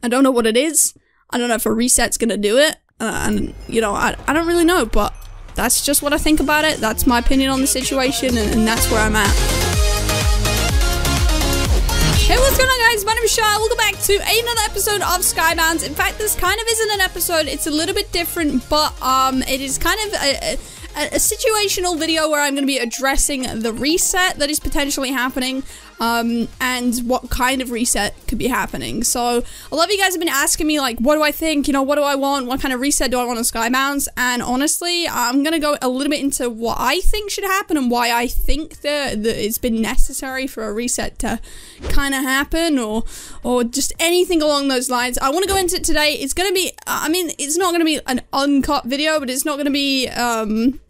I don't know what it is. I don't know if a reset's gonna do it. And, you know, I don't really know, but that's just what I think about it. That's my opinion on the situation, and that's where I'm at. Hey, what's going on, guys? My name is Char. Welcome back to another episode of Skybounds. In fact, this kind of isn't an episode. It's a little bit different, but it is kind of a situational video where I'm going to be addressing the reset that is potentially happening, and what kind of reset could be happening. So a lot of you guys have been asking me, like, what do I think, you know, what do I want, what kind of reset do I want on Skybounds? And honestly, I'm gonna go a little bit into what I think should happen and why I think that it's been necessary for a reset to kind of happen, or just anything along those lines. I want to go into it today. It's gonna be, I mean, it's not gonna be an uncut video, but it's not gonna be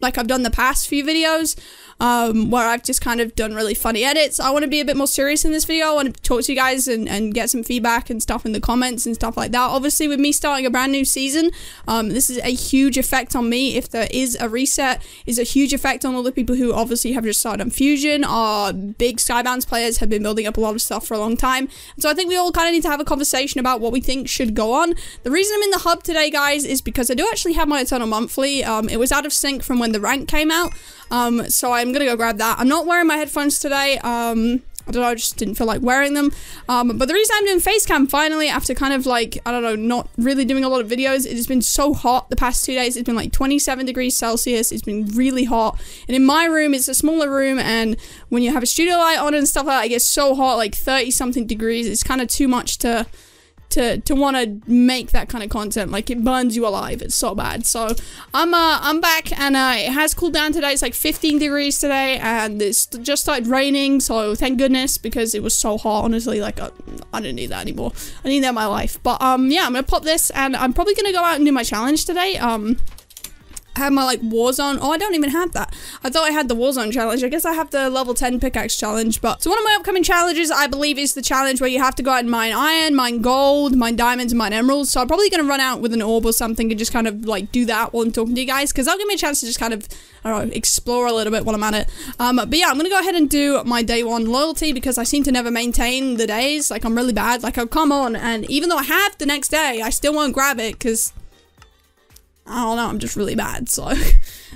like I've done the past few videos, where I've just kind of done really funny edits. I want to be a bit more serious in this video. I want to talk to you guys and get some feedback and stuff in the comments and stuff like that. Obviously, with me starting a brand new season, this is a huge effect on me. If there is a reset, is a huge effect on all the people who obviously have just started on Fusion, are big Skybounds players, have been building up a lot of stuff for a long time. So I think we all kind of need to have a conversation about what we think should go on. The reason I'm in the hub today, guys, is because I do actually have my Eternal Monthly. It was out of sync from when the rank came out. So I'm gonna go grab that. I'm not wearing my headphones today. I don't know, I just didn't feel like wearing them. But the reason I'm doing face cam finally, after kind of like, I don't know, not really doing a lot of videos, it has been so hot the past 2 days. It's been like 27 degrees Celsius. It's been really hot. And in my room, it's a smaller room, and when you have a studio light on and stuff like that, it gets so hot, like 30 something degrees. It's kind of too much to want to make that kind of content. Like, it burns you alive. It's so bad. So I'm back, and it has cooled down today. It's like 15 degrees today, and it's just started raining, so thank goodness, because it was so hot. Honestly, like, I didn't need that anymore. I need that in my life. But yeah, I'm gonna pop this, and I'm probably gonna go out and do my challenge today. I have my, like, Warzone. Oh, I don't even have that. I thought I had the Warzone challenge. I guess I have the level 10 pickaxe challenge. But so one of my upcoming challenges, I believe, is the challenge where you have to go out and mine iron, mine gold, mine diamonds, and mine emeralds. So I'm probably going to run out with an orb or something and just kind of, like, do that while I'm talking to you guys, because that'll give me a chance to just kind of, I don't know, explore a little bit while I'm at it. But yeah, I'm going to go ahead and do my day one loyalty, because I seem to never maintain the days. Like, I'm really bad. Like, I'll come on, and even though I have the next day, I still won't grab it, because I don't know, I'm just really bad. So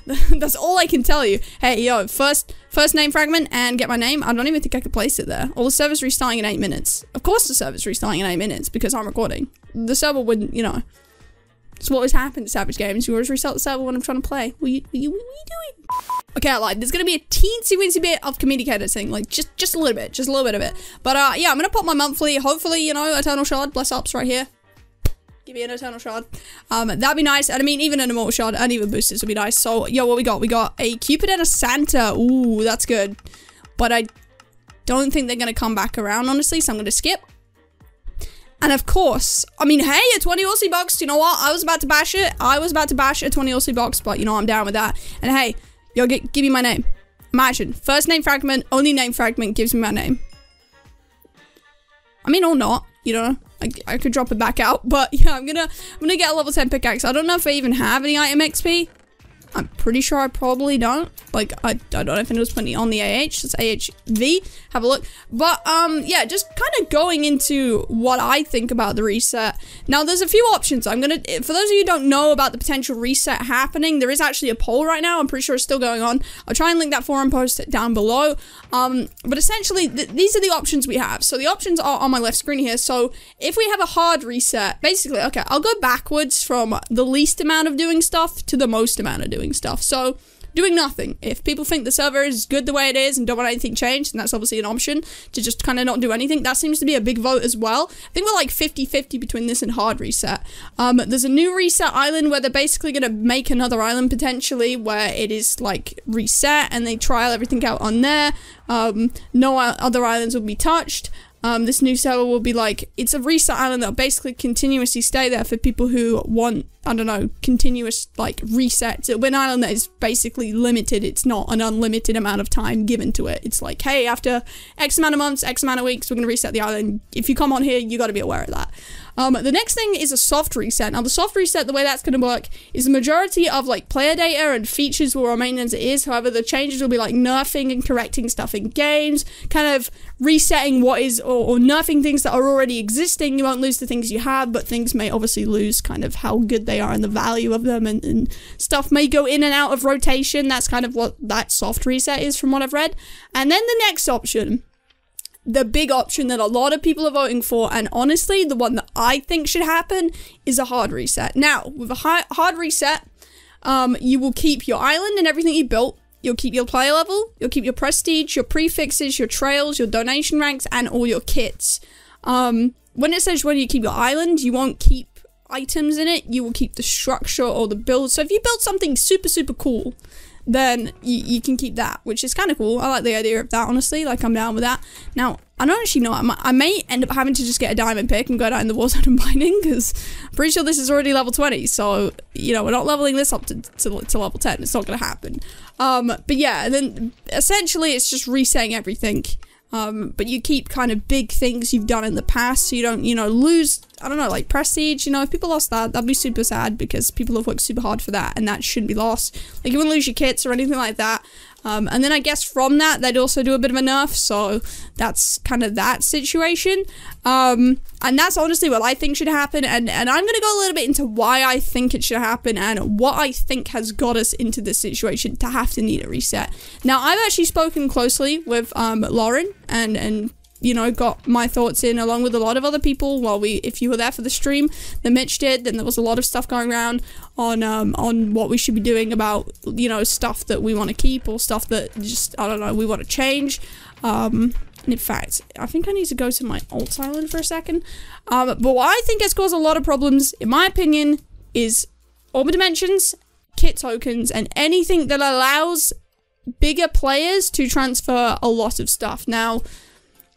that's all I can tell you. Hey, yo, first name fragment and get my name. I don't even think I could place it there. Or the server's restarting in 8 minutes. Of course the server's restarting in 8 minutes, because I'm recording. The server wouldn't, you know. It's what always happens to Savage Games. You always restart the server when I'm trying to play. What are you doing? Okay, I lied. There's gonna be a teensy-weensy bit of comedic editing. Like, just a little bit. Just a little bit of it. But yeah, I'm gonna pop my monthly. Hopefully, you know, Eternal Shard. Bless ups right here. Give me an Eternal Shard. That'd be nice. And I mean, even an Immortal Shard and even boosters would be nice. So, yo, what we got? We got a Cupid and a Santa. Ooh, that's good. But I don't think they're going to come back around, honestly, so I'm going to skip. And of course, I mean, hey, a 20 Aussie box. You know what? I was about to bash it. I was about to bash a 20 Aussie box, but, you know, I'm down with that. And hey, yo, give me my name. Imagine, first name fragment, only name fragment gives me my name. I mean, or not, you know. I could drop it back out, but yeah, I'm gonna get a level 10 pickaxe. I don't know if I even have any item XP. I'm pretty sure I probably don't. Like, I don't know if it was plenty on the AH. It's AHV. Have a look. But, yeah, just kind of going into what I think about the reset. Now, there's a few options. For those of you who don't know about the potential reset happening, there is actually a poll right now. I'm pretty sure it's still going on. I'll try and link that forum post down below. But essentially, these are the options we have. So the options are on my left screen here. So if we have a hard reset, basically, okay, I'll go backwards from the least amount of doing stuff to the most amount of doing stuff. So doing nothing. If people think the server is good the way it is and don't want anything changed, and that's obviously an option to just kind of not do anything. That seems to be a big vote as well. I think we're like 50-50 between this and hard reset. There's a new reset island where they're basically going to make another island potentially where it is like reset and they trial everything out on there. No other islands will be touched. This new server will be like, it's a reset island that'll basically continuously stay there for people who want, I don't know, continuous like resets. It'll be an island that is basically limited. It's not an unlimited amount of time given to it. It's like, hey, after X amount of months, X amount of weeks, we're going to reset the island. If you come on here, you got to be aware of that. The next thing is a soft reset. Now the soft reset, the way that's going to work is the majority of like player data and features will remain as it is. However, the changes will be like nerfing and correcting stuff in games, kind of resetting what is, or nerfing things that are already existing. You won't lose the things you have, but things may obviously lose kind of how good they are and the value of them, and stuff may go in and out of rotation. That's kind of what that soft reset is from what I've read. And then the next option, the big option that a lot of people are voting for, and honestly the one that I think should happen, is a hard reset. Now with a hard reset, you will keep your island and everything you built. You'll keep your player level, you'll keep your prestige, your prefixes, your trails, your donation ranks, and all your kits. When it says when you keep your island, you won't keep items in it, you will keep the structure or the build. So if you build something super cool, then you can keep that, which is kind of cool. I like the idea of that, honestly. Like, I'm down with that. Now, I don't actually know. I may end up having to just get a diamond pick and go down in the Warzone and mining, because I'm pretty sure this is already level 20. So, you know, we're not leveling this up to level 10. It's not going to happen. But yeah, and then essentially it's just resetting everything. But you keep kind of big things you've done in the past, so you don't, you know, lose, I don't know, like prestige. You know, if people lost that, that'd be super sad, because people have worked super hard for that, and that shouldn't be lost. Like, you wouldn't lose your kits or anything like that. And then I guess from that, they'd also do a bit of a nerf, so that's kind of that situation. And that's honestly what I think should happen, and I'm going to go a little bit into why I think it should happen, and what I think has got us into this situation to have to need a reset. Now, I've actually spoken closely with Lauren, and you know, got my thoughts in along with a lot of other people. While if you were there for the stream that Mitch did, then there was a lot of stuff going around on what we should be doing about, you know, stuff that we want to keep, or stuff that just, I don't know, we want to change. And in fact, I think I need to go to my alt island for a second. But what I think has caused a lot of problems, in my opinion, is Orb Dimensions, kit tokens, and anything that allows bigger players to transfer a lot of stuff. Now,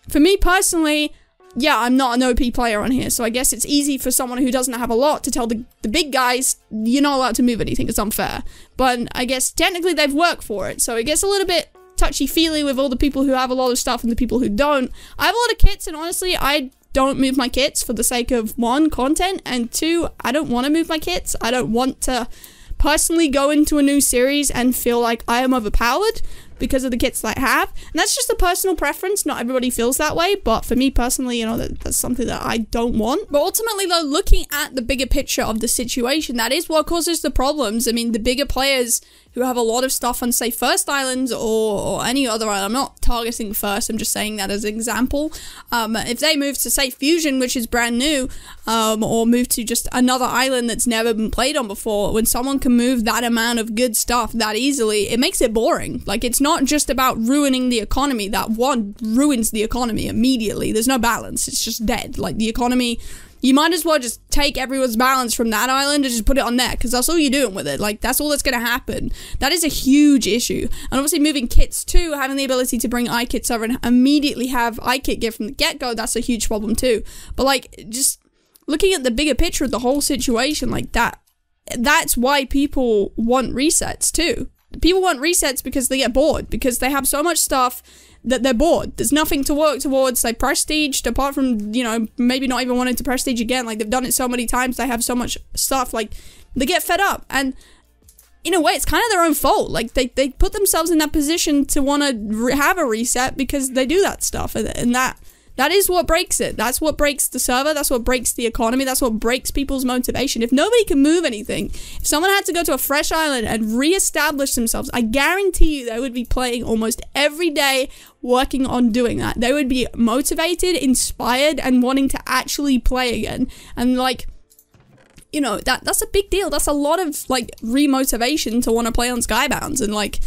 for me personally, yeah, I'm not an OP player on here, so I guess it's easy for someone who doesn't have a lot to tell the big guys, you're not allowed to move anything, it's unfair. But I guess technically they've worked for it, so it gets a little bit touchy-feely with all the people who have a lot of stuff and the people who don't. I have a lot of kits, and honestly, I don't move my kits for the sake of, 1, content, and 2, I don't want to move my kits. I don't want to personally go into a new series and feel like I am overpowered because of the kits that I have. And that's just a personal preference. Not everybody feels that way, but for me personally, you know, that's something that I don't want. But ultimately though, looking at the bigger picture of the situation, that is what causes the problems. I mean, the bigger players who have a lot of stuff on, say, First Islands or any other island, I'm not targeting First, I'm just saying that as an example. If they move to, say, Fusion, which is brand new, or move to just another island that's never been played on before, when someone can move that amount of good stuff that easily, it makes it boring. Like, it's not just about ruining the economy. That one ruins the economy immediately. There's no balance. It's just dead. Like, the economy, you might as well just take everyone's balance from that island and just put it on there, because that's all you're doing with it. Like, that's all that's going to happen. That is a huge issue. And obviously moving kits too, having the ability to bring iKits over and immediately have iKit get from the get-go, that's a huge problem too. But like, just looking at the bigger picture of the whole situation, like that's why people want resets too. People want resets because they get bored, because they have so much stuff that they're bored. There's nothing to work towards. They prestiged, apart from, you know, maybe not even wanting to prestige again. Like, they've done it so many times, they have so much stuff, like, they get fed up. And in a way, it's kind of their own fault. Like, they put themselves in that position to want to have a reset because they do that stuff, and that is what breaks it. That's what breaks the server. That's what breaks the economy. That's what breaks people's motivation. If nobody can move anything, if someone had to go to a fresh island and re-establish themselves, I guarantee you they would be playing almost every day, working on doing that. They would be motivated, inspired, and wanting to actually play again. And like, you know, that's a big deal. That's a lot of like re-motivation to want to play on Skybounds. And like,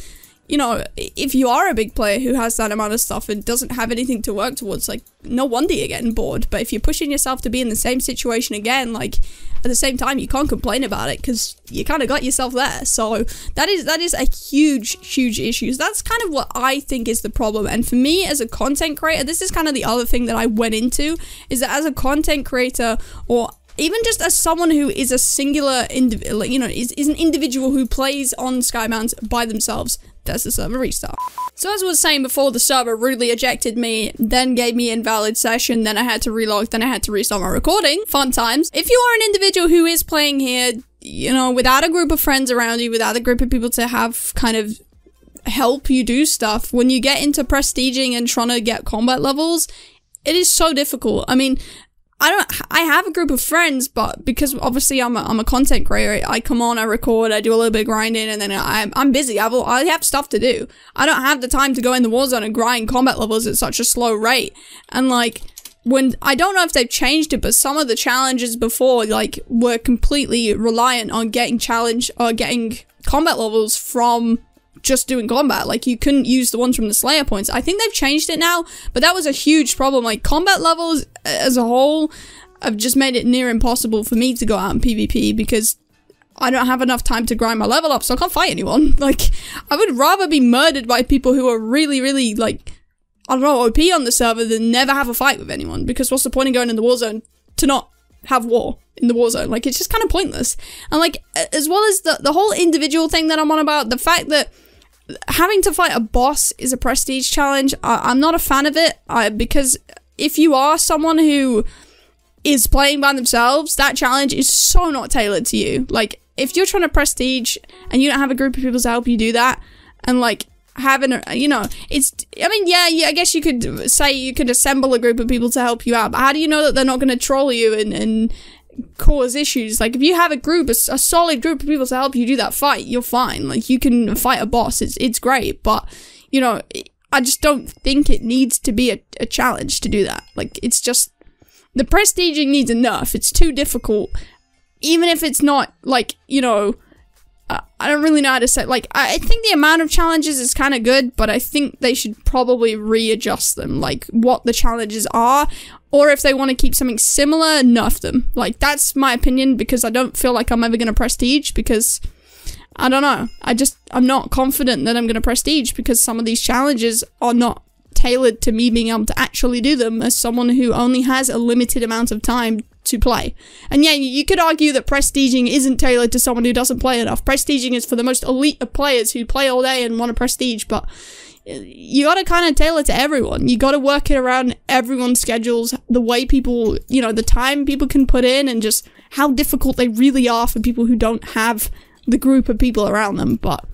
you know, if you are a big player who has that amount of stuff and doesn't have anything to work towards, like, no wonder you're getting bored. But if you're pushing yourself to be in the same situation again, like, at the same time, you can't complain about it because you kind of got yourself there. So that is a huge issue. So that's kind of what I think is the problem. And for me as a content creator, this is kind of the other thing that I went into, is that as a content creator, or even just as someone who is a singular, you know, is an individual who plays on Skybounds by themselves, there's the server restart. So as I was saying before, the server rudely ejected me, then gave me invalid session, then I had to relog, then I had to restart my recording. Fun times. If you are an individual who is playing here, you know, without a group of friends around you, without a group of people to have kind of help you do stuff, when you get into prestiging and trying to get combat levels, it is so difficult. I mean, I have a group of friends, but because obviously I'm a content creator, I come on, I record, I do a little bit of grinding, and then I'm busy. I have stuff to do. I don't have the time to go in the Warzone and grind combat levels at such a slow rate. And like, when, I don't know if they've changed it, but some of the challenges before, like, were completely reliant on getting getting combat levels from just doing combat. Like, you couldn't use the ones from the Slayer points. I think they've changed it now, but that was a huge problem. Like, combat levels as a whole have just made it near impossible for me to go out in PvP because I don't have enough time to grind my level up, so I can't fight anyone. Like, I would rather be murdered by people who are really, really, like, I don't know, OP on the server than never have a fight with anyone, because what's the point of going in the Warzone to not have war in the Warzone? Like, it's just kind of pointless. And like, as well as the whole individual thing that I'm on about, the fact that having to fight a boss is a prestige challenge, I'm not a fan of it, because if you are someone who is playing by themselves, that challenge is so not tailored to you. Like, if you're trying to prestige and you don't have a group of people to help you do that, and like, having a, you know, it's, I mean, yeah, I guess you could say you could assemble a group of people to help you out, but how do you know that they're not going to troll you and cause issues? Like, if you have a group, a solid group of people to help you do that fight, you're fine. Like, you can fight a boss, it's great, but, you know, I just don't think it needs to be a challenge to do that. Like, it's just, the prestiging needs enough. It's too difficult, even if it's not, like, you know, I don't really know how to say, like, I think the amount of challenges is kind of good, but I think they should probably readjust them, like, what the challenges are, or if they want to keep something similar, nerf them. Like, that's my opinion, because I don't feel like I'm ever going to prestige, because, I don't know, I'm not confident that I'm going to prestige, because some of these challenges are not tailored to me being able to actually do them as someone who only has a limited amount of time to play. And yeah, you could argue that prestiging isn't tailored to someone who doesn't play enough. Prestiging is for the most elite of players who play all day and want to prestige, but you gotta kind of tailor it to everyone. You gotta work it around everyone's schedules, the way people, you know, the time people can put in, and just how difficult they really are for people who don't have the group of people around them. But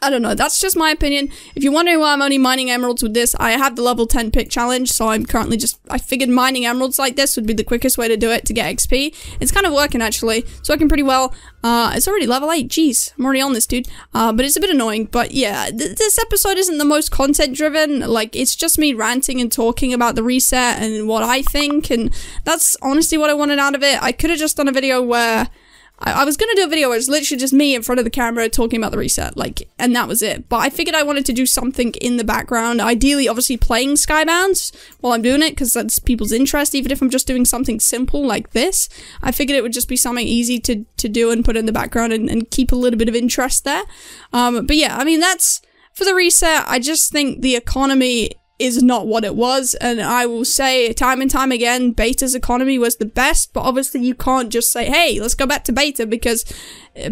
I don't know, that's just my opinion. If you're wondering why I'm only mining emeralds with this, I have the level 10 pick challenge, so I'm currently I figured mining emeralds like this would be the quickest way to do it to get XP. It's kind of working, actually. It's working pretty well. It's already level 8, jeez, I'm already on this, dude. But it's a bit annoying, but yeah, this episode isn't the most content driven. Like, it's just me ranting and talking about the reset and what I think, and that's honestly what I wanted out of it. I could have just done a video where I was gonna do a video where it's literally just me in front of the camera talking about the reset, like, and that was it. But I figured I wanted to do something in the background, ideally, obviously, playing Skybounds while I'm doing it, because that's people's interest, even if I'm just doing something simple like this. I figured it would just be something easy to do and put in the background and keep a little bit of interest there. But yeah, I mean, that's, for the reset, I just think the economy is not what it was, and I will say time and time again, beta's economy was the best, but obviously you can't just say, hey, let's go back to beta, because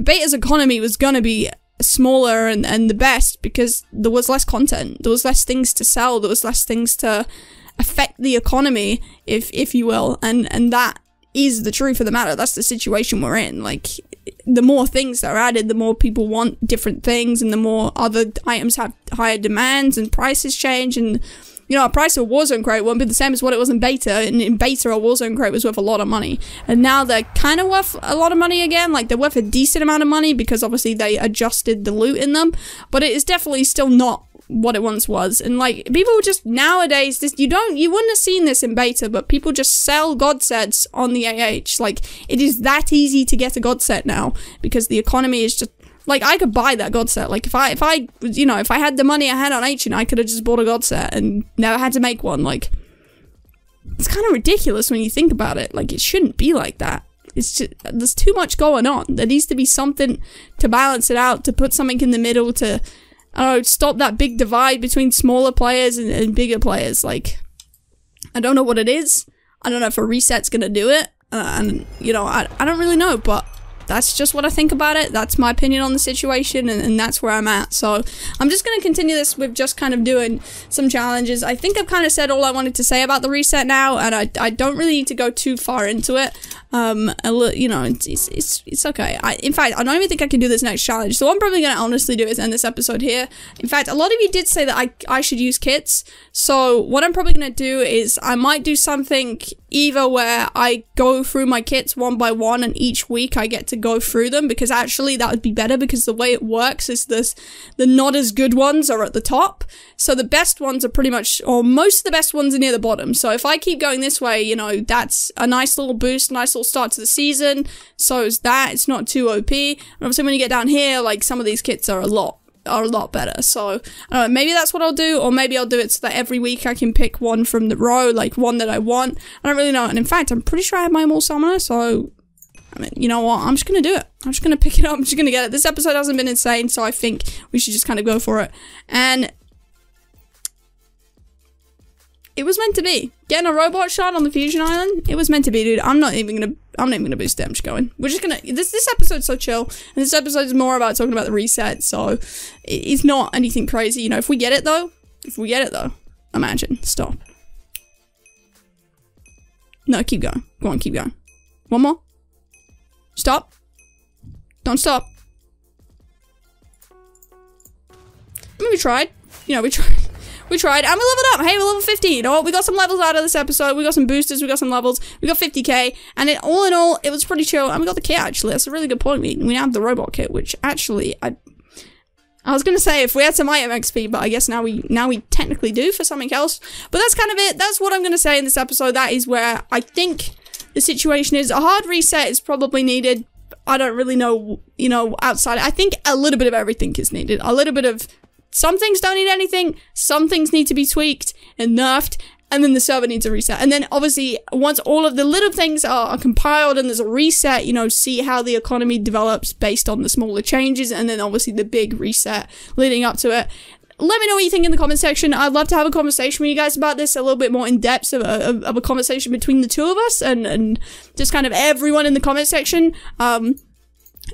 beta's economy was gonna be smaller and the best, because there was less content, there was less things to sell, there was less things to affect the economy, if you will, and that is the truth of the matter. That's the situation we're in. Like, the more things that are added, the more people want different things, and the more other items have higher demands, and prices change, and, you know, a price of a Warzone crate won't be the same as what it was in beta, and in beta a Warzone crate was worth a lot of money, and now they're kind of worth a lot of money again. Like, they're worth a decent amount of money, because obviously they adjusted the loot in them, but it is definitely still not what it once was. And like, people just nowadays, you wouldn't have seen this in beta, but people just sell god sets on the AH. Like, it is that easy to get a god set now, because the economy is just, like, I could buy that god set. Like, if I you know, if I had the money I had on H, and I could have just bought a god set and never had to make one. Like, it's kind of ridiculous when you think about it. Like, it shouldn't be like that. It's just, there's too much going on. There needs to be something to balance it out, to put something in the middle, to, I don't know, stop that big divide between smaller players and bigger players. Like, I don't know what it is. I don't know if a reset's gonna do it. and you know, I don't really know, but that's just what I think about it. That's my opinion on the situation, and that's where I'm at. So I'm just going to continue this with just kind of doing some challenges. I think I've kind of said all I wanted to say about the reset now, and I don't really need to go too far into it. You know, it's okay. In fact, I don't even think I can do this next challenge. So what I'm probably going to honestly do is end this episode here. In fact, a lot of you did say that I should use kits. So what I'm probably going to do is I might do something either where I go through my kits one by one, and each week I get to go through them, because actually that would be better, because the way it works is the not as good ones are at the top, so the best ones are pretty much, or most of the best ones are near the bottom. So if I keep going this way, you know, that's a nice little boost, nice little start to the season. So is that, it's not too OP. And obviously when you get down here, like, some of these kits are a lot better. So I don't know, maybe that's what I'll do, or maybe I'll do it so that every week I can pick one from the row, like one that I want. I don't really know. And in fact, I'm pretty sure I have my Immortal Summoner, so I mean, you know what, I'm just gonna do it. I'm just gonna pick it up, I'm just gonna get it. This episode hasn't been insane, so I think we should just kind of go for it. And it was meant to be. Getting a robot shot on the Fusion Island, it was meant to be, dude. I'm not even gonna boost it, I'm just going. We're just gonna, this episode's so chill, and this episode is more about talking about the reset, so it's not anything crazy. You know, if we get it though, imagine, stop. No, keep going. Go on, keep going. One more. Stop. Don't stop. I mean, we tried. You know, we tried. We tried, and we leveled up. Hey, we're level 50. You know what? We got some levels out of this episode. We got some boosters. We got some levels. We got 50k. And all in all, it was pretty chill. And we got the kit, actually. That's a really good point. We now have the robot kit, which actually, I was going to say if we had some item XP, but I guess now we technically do for something else. But that's kind of it. That's what I'm going to say in this episode. That is where I think the situation is. A hard reset is probably needed. I don't really know, you know, outside. I think a little bit of everything is needed. A little bit of, some things don't need anything, some things need to be tweaked and nerfed, and then the server needs a reset. And then obviously, once all of the little things are compiled and there's a reset, you know, see how the economy develops based on the smaller changes, and then obviously the big reset leading up to it. Let me know what you think in the comment section. I'd love to have a conversation with you guys about this, a little bit more in depth of a conversation between the two of us, and just kind of everyone in the comment section.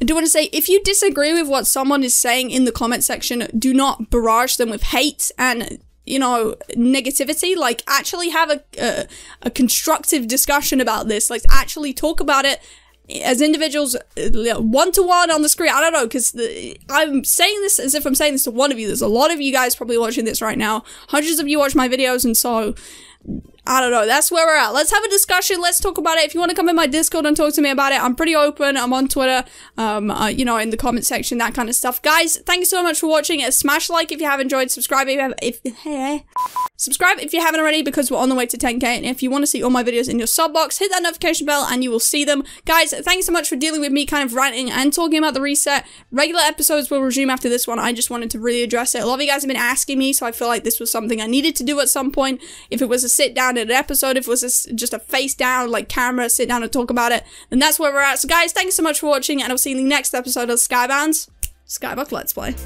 I do want to say, if you disagree with what someone is saying in the comment section, do not barrage them with hate and, you know, negativity. Like, actually have a constructive discussion about this. Like, actually talk about it as individuals, one-to-one on the screen. I don't know, because I'm saying this as if I'm saying this to one of you. There's a lot of you guys probably watching this right now. Hundreds of you watch my videos, and so I don't know, that's where we're at. Let's have a discussion, let's talk about it. If you want to come in my Discord and talk to me about it, I'm pretty open. I'm on Twitter, you know, in the comment section, that kind of stuff. Guys, thank you so much for watching. Smash like if you have enjoyed, subscribe subscribe if you haven't already, because we're on the way to 10k, and if you want to see all my videos in your sub box, hit that notification bell and you will see them. Guys, thanks so much for dealing with me kind of ranting and talking about the reset. Regular episodes will resume after this one. I just wanted to really address it. A lot of you guys have been asking me, so I feel like this was something I needed to do at some point. If it was a sit down in an episode, if it was just a face down, like camera, sit down and talk about it, then that's where we're at. So guys, thanks so much for watching, and I'll see you in the next episode of Skybounds Skybox Let's Play.